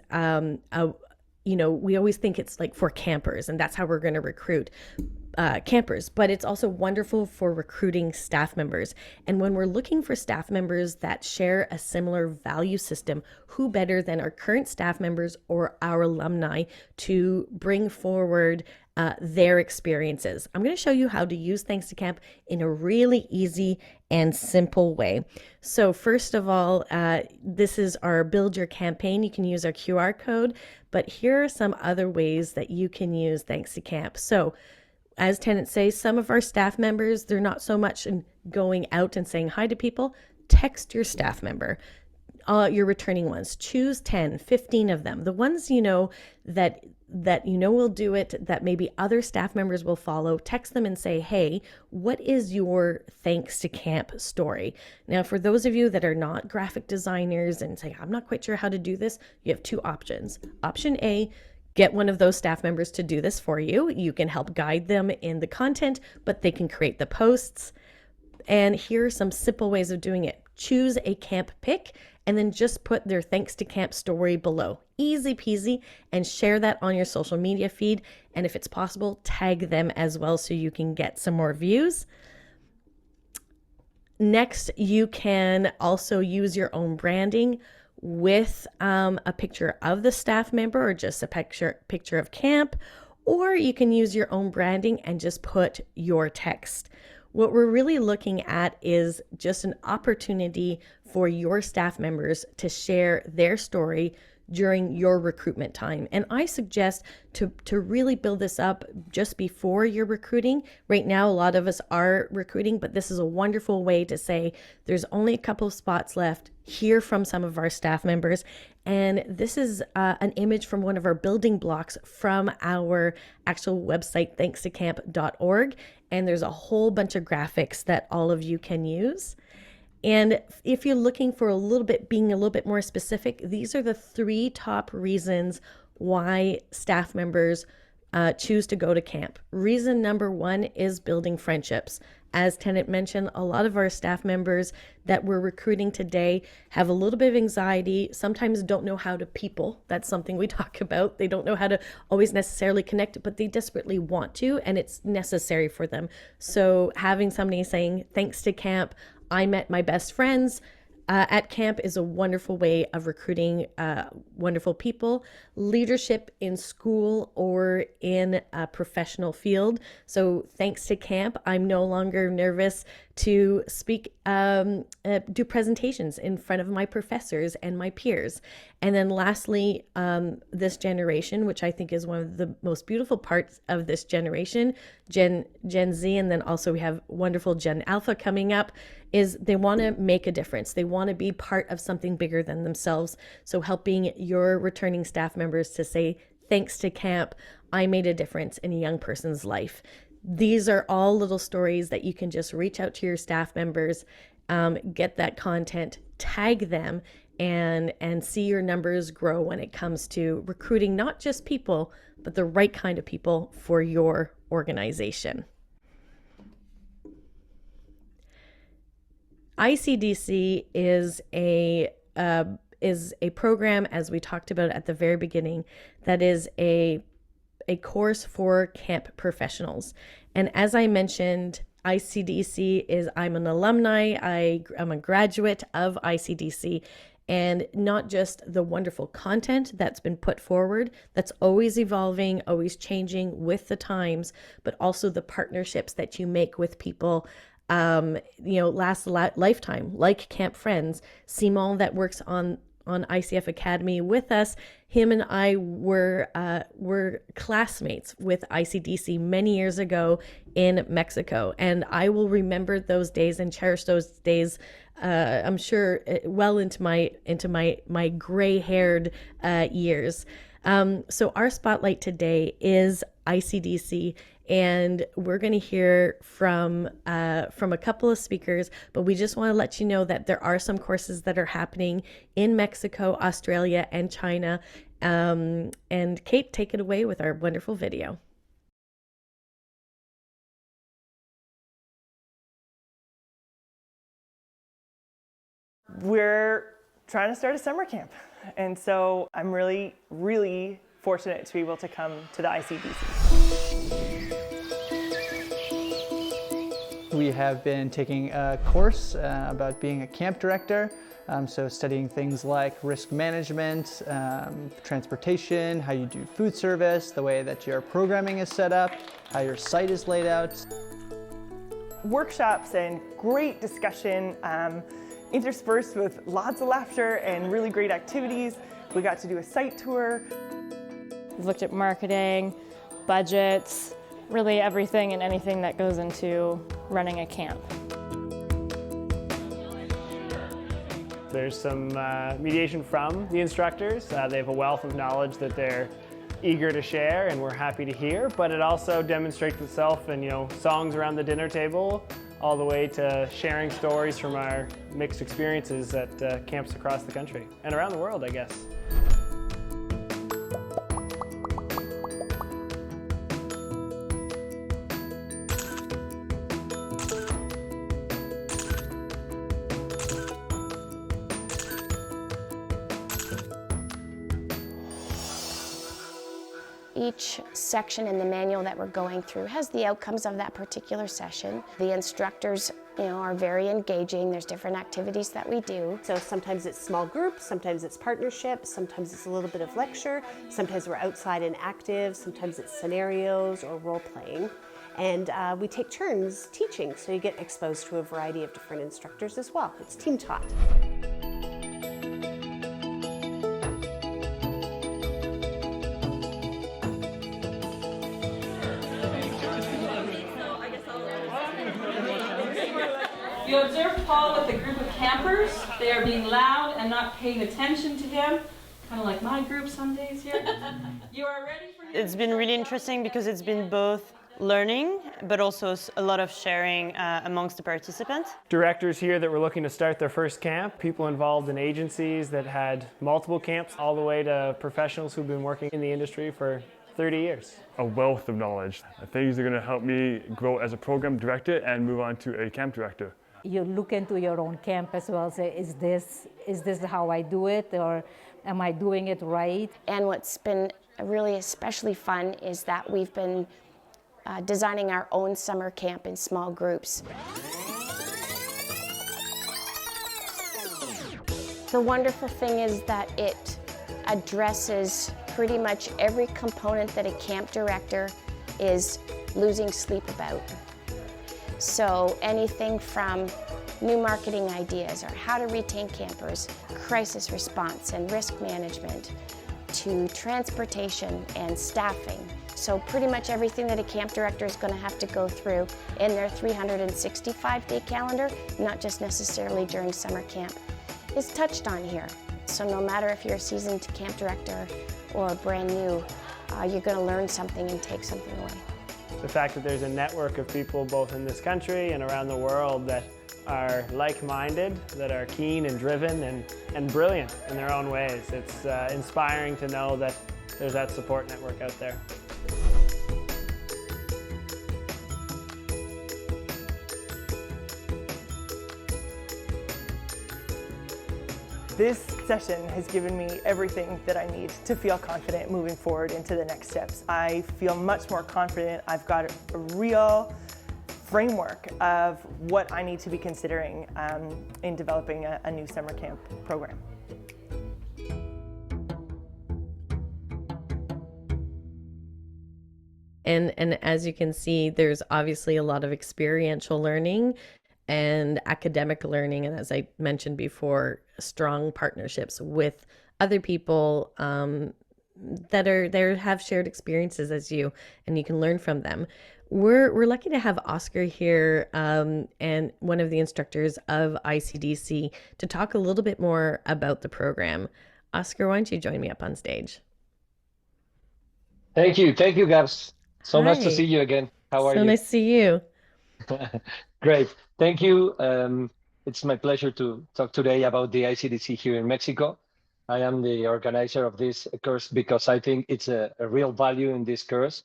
you know, we always think it's like for campers and that's how we're going to recruit campers, but it's also wonderful for recruiting staff members. And when we're looking for staff members that share a similar value system, who better than our current staff members or our alumni to bring forward their experiences? I'm going to show you how to use ThanksToCamp in a really easy and simple way. So first of all, this is our Build Your Campaign. You can use our QR code, but here are some other ways that you can use ThanksToCamp. So as tenants say, some of our staff members, they're not so much in going out and saying hi to people. Text your staff member, your returning ones. Choose 10, 15 of them. The ones you know that you know will do it, that maybe other staff members will follow. Text them and say, hey, what is your ThanksToCamp story? Now, for those of you that are not graphic designers and say, I'm not quite sure how to do this, you have two options. Option A, get one of those staff members to do this for you. You can help guide them in the content, but they can create the posts. And here are some simple ways of doing it. Choose a camp pick and then just put their ThanksToCamp story below. Easy peasy, and share that on your social media feed. And if it's possible, tag them as well so you can get some more views. Next, you can also use your own branding with a picture of the staff member or just a picture of camp, or you can use your own branding and just put your text. What we're really looking at is just an opportunity for your staff members to share their story during your recruitment time. And I suggest to really build this up just before you're recruiting. Right now, a lot of us are recruiting, but this is a wonderful way to say there's only a couple of spots left. Hear from some of our staff members. And this is an image from one of our building blocks from our actual website, ThanksToCamp.org. And there's a whole bunch of graphics that all of you can use. And if you're looking for being a little bit more specific, these are the 3 top reasons why staff members choose to go to camp. Reason number 1 is building friendships. As Tennant mentioned, a lot of our staff members that we're recruiting today have a little bit of anxiety, sometimes don't know how to people. That's something we talk about. They don't know how to always necessarily connect, but they desperately want to, and it's necessary for them. So having somebody saying, thanks to camp, I met my best friends at camp is a wonderful way of recruiting wonderful people. Leadership in school or in a professional field. So thanks to camp, I'm no longer nervous to speak, do presentations in front of my professors and my peers. And then lastly, this generation, which I think is one of the most beautiful parts of this generation, Gen Z, and then also we have wonderful Gen Alpha coming up, is they want to make a difference. They want to be part of something bigger than themselves. So helping your returning staff members to say, thanks to camp, I made a difference in a young person's life. These are all little stories that you can just reach out to your staff members, get that content, tag them, and see your numbers grow when it comes to recruiting not just people, but the right kind of people for your organization. ICDC is a program, as we talked about at the very beginning, that is a course for camp professionals. And as I mentioned, ICDC I'm an alumni, I'm a graduate of ICDC, and not just the wonderful content that's been put forward, that's always evolving, always changing with the times, but also the partnerships that you make with people last lifetime, like camp friends. Simon, that works on ICF Academy with us, him and I were classmates with ICDC many years ago in Mexico, and I will remember those days and cherish those days. I'm sure well into my gray-haired years. So our spotlight today is ICDC. And we're going to hear from a couple of speakers, but we just want to let you know that there are some courses that are happening in Mexico, Australia, and China. And Kate, take it away with our wonderful video. We're trying to start a summer camp. And so I'm really, really fortunate to be able to come to the ICDC. We have been taking a course about being a camp director, so studying things like risk management, transportation, how you do food service, the way that your programming is set up, how your site is laid out. Workshops and great discussion, interspersed with lots of laughter and really great activities. We got to do a site tour. We've looked at marketing, budgets, really everything and anything that goes into running a camp. There's some mediation from the instructors. They have a wealth of knowledge that they're eager to share, and we're happy to hear, but it also demonstrates itself in, songs around the dinner table, all the way to sharing stories from our mixed experiences at camps across the country and around the world, I guess. Each section in the manual that we're going through has the outcomes of that particular session. The instructors, are very engaging. There's different activities that we do. So sometimes it's small groups, sometimes it's partnerships, sometimes it's a little bit of lecture, sometimes we're outside and active, sometimes it's scenarios or role playing. And we take turns teaching, so you get exposed to a variety of different instructors as well. It's team taught. You observe Paul with a group of campers. They are being loud and not paying attention to him, kind of like my group some days here. You are ready for It's been really interesting because it's been both learning, but also a lot of sharing amongst the participants. Directors here that were looking to start their first camp, people involved in agencies that had multiple camps, all the way to professionals who've been working in the industry for 30 years. A wealth of knowledge. Things are going to help me grow as a program director and move on to a camp director. You look into your own camp as well, say, is this how I do it, or am I doing it right? And what's been really especially fun is that we've been designing our own summer camp in small groups. The wonderful thing is that it addresses pretty much every component that a camp director is losing sleep about. So anything from new marketing ideas or how to retain campers, crisis response and risk management, to transportation and staffing. So pretty much everything that a camp director is going to have to go through in their 365-day calendar, not just necessarily during summer camp, is touched on here. So no matter if you're a seasoned camp director or brand new, you're going to learn something and take something away. The fact that there's a network of people both in this country and around the world that are like-minded, that are keen and driven and brilliant in their own ways. It's inspiring to know that there's that support network out there. This session has given me everything that I need to feel confident moving forward into the next steps. I feel much more confident. I've got a real framework of what I need to be considering in developing a new summer camp program. And as you can see, there's obviously a lot of experiential learning and academic learning, and as I mentioned before, strong partnerships with other people that are there, have shared experiences as you, and you can learn from them. We're lucky to have Oscar here and one of the instructors of ICDC to talk a little bit more about the program. Oscar, why don't you join me up on stage? Thank you, Gabs. So nice to Hi. see you again. How are you? So nice to see you. Great, thank you. It's my pleasure to talk today about the ICDC here in Mexico. I am the organizer of this course because I think it's a real value in this course.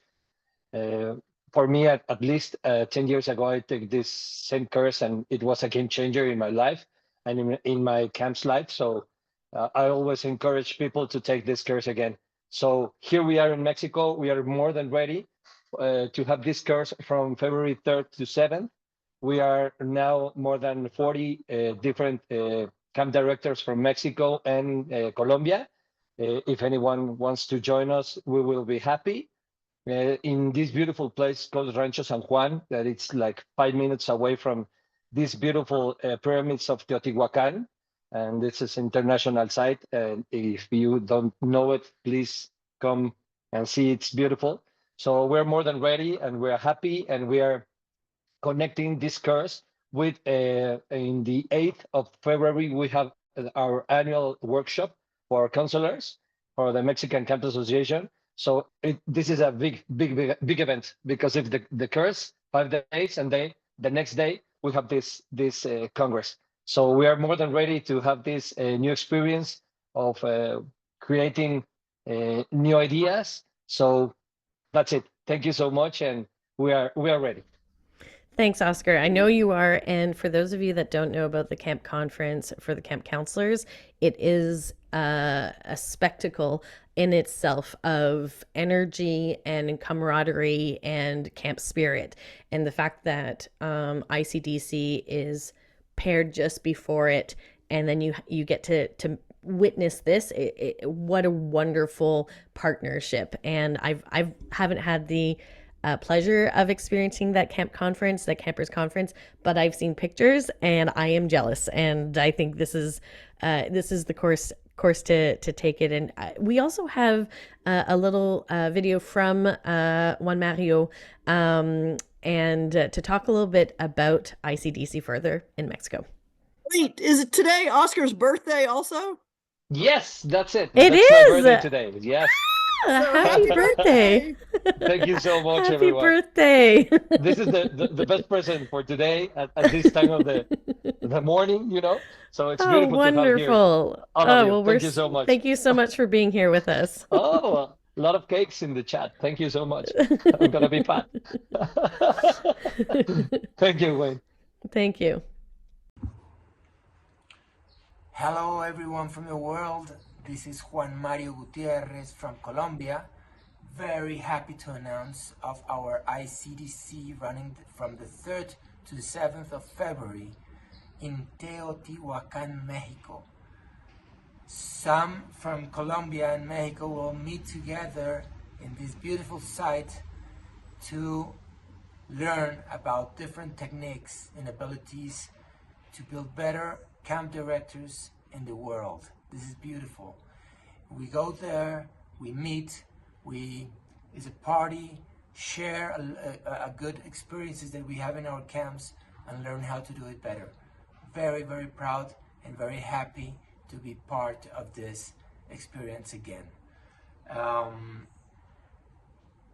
For me, at least 10 years ago, I took this same course and it was a game changer in my life and in my camp's life. So I always encourage people to take this course again. So here we are in Mexico. We are more than ready to have this course from February 3rd to 7th. We are now more than 40 different camp directors from Mexico and Colombia. If anyone wants to join us, we will be happy. In this beautiful place called Rancho San Juan, that it's like 5 minutes away from these beautiful pyramids of Teotihuacan. And this is international site. And if you don't know it, please come and see. It's beautiful. So we're more than ready, and we're happy, and we are connecting this course with in the 8th of February, we have our annual workshop for counselors for the Mexican Camp Association. So this is a big event, because if the course 5 days, and then the next day we have this Congress. So we are more than ready to have this new experience of creating new ideas. So that's it. Thank you so much, and we are ready. Thanks, Oscar. I know you are. And for those of you that don't know about the camp conference for the camp counselors, it is a spectacle in itself of energy and camaraderie and camp spirit. And the fact that ICDC is paired just before it, and then you get to witness this, what a wonderful partnership. And I haven't had the pleasure of experiencing that campers conference, but I've seen pictures and I am jealous. And I think this is the course to take it. And we also have a little video from Juan Mario and to talk a little bit about ICDC further in Mexico. Wait, is it today Oscar's birthday also? Yes, that's it. It that's is my birthday today. Yes. Happy birthday. Thank you so much, Happy everyone. birthday. This is the best present for today at this time of the morning, you know. So it's beautiful wonderful. to have here. All of you. Well, Thank you so much. Thank you so much for being here with us. Oh, a lot of cakes in the chat. Thank you so much. I'm gonna be fat. Thank you, Wayne. Thank you. Hello everyone from the world. This is Juan Mario Gutierrez from Colombia. Very happy to announce of our ICDC running from the 3rd to the 7th of February in Teotihuacan, Mexico. Some from Colombia and Mexico will meet together in this beautiful site to learn about different techniques and abilities to build better camp directors in the world. This is beautiful. We go there, we meet, it's a party, share a good experiences that we have in our camps and learn how to do it better. Very, very proud and very happy to be part of this experience again.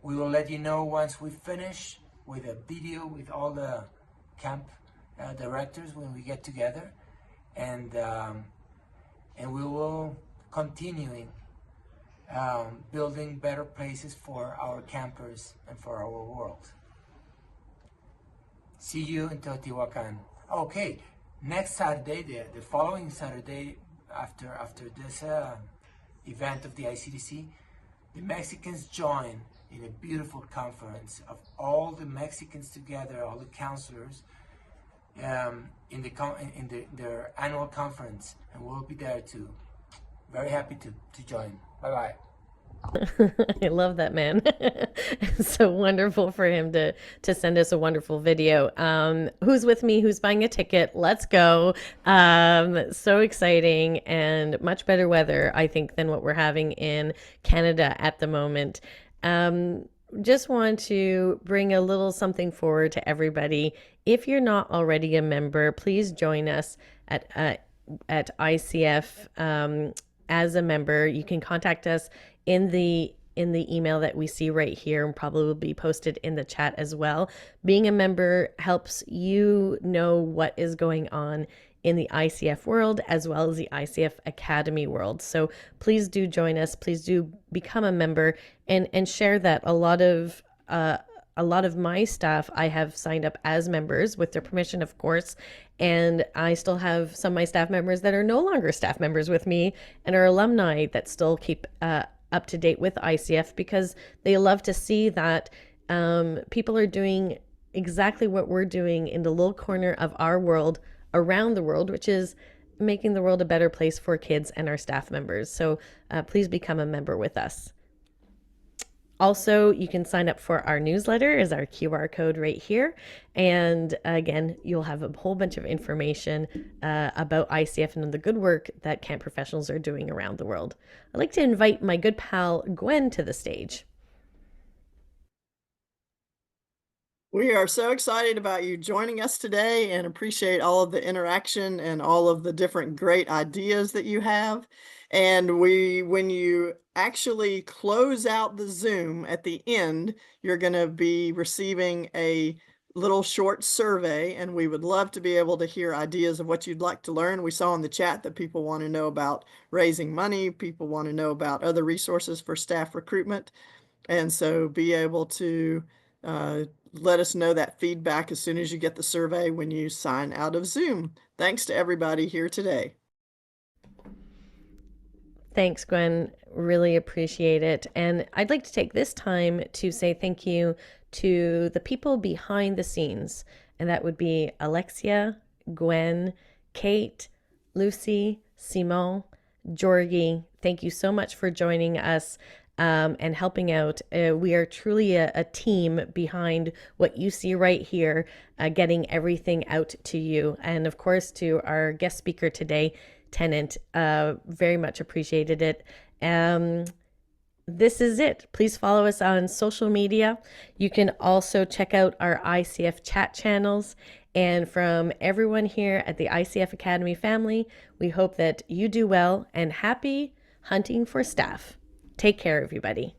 We will let you know once we finish with a video with all the camp directors when we get together, and we will continuing building better places for our campers and for our world. See you in Teotihuacan. Okay, next Saturday, the following Saturday after this event of the ICDC, the Mexicans join in a beautiful conference of all the Mexicans together, all the counselors, in their annual conference, and we'll be there too. Very happy to join. Bye-bye. I love that, man. It's so wonderful for him to send us a wonderful video. Who's with me? Who's buying a ticket? Let's go. So exciting, and much better weather, I think, than what we're having in Canada at the moment. Just want to bring a little something forward to everybody. If you're not already a member, please join us at ICF as a member. You can contact us in the email that we see right here, and probably will be posted in the chat as well. Being a member helps you know what is going on in the ICF world as well as the ICF Academy world. So please do join us. Please do become a member and share that. A lot of my staff, I have signed up as members with their permission, of course. And I still have some of my staff members that are no longer staff members with me and are alumni that still keep up to date with ICF, because they love to see that people are doing exactly what we're doing in the little corner of our world around the world, which is making the world a better place for kids and our staff members. So please become a member with us. Also, you can sign up for our newsletter, is our QR code right here. And again, you'll have a whole bunch of information about ICF and the good work that camp professionals are doing around the world. I'd like to invite my good pal Gwynn to the stage. We are so excited about you joining us today and appreciate all of the interaction and all of the different great ideas that you have. And when you actually close out the Zoom at the end, you're going to be receiving a little short survey, and we would love to be able to hear ideas of what you'd like to learn. We saw in the chat that people want to know about raising money, people want to know about other resources for staff recruitment. And so be able to let us know that feedback as soon as you get the survey when you sign out of Zoom. Thanks to everybody here today. Thanks, Gwen. Really appreciate it. And I'd like to take this time to say thank you to the people behind the scenes. And that would be Alexia, Gwen, Kate, Lucy, Simon, Georgie. Thank you so much for joining us and helping out. We are truly a team behind what you see right here, getting everything out to you. And of course, to our guest speaker today, Tennant, very much appreciated it. This is it. Please follow us on social media. You can also check out our ICF chat channels. And from everyone here at the ICF Academy family, we hope that you do well, and happy hunting for staff. Take care, everybody.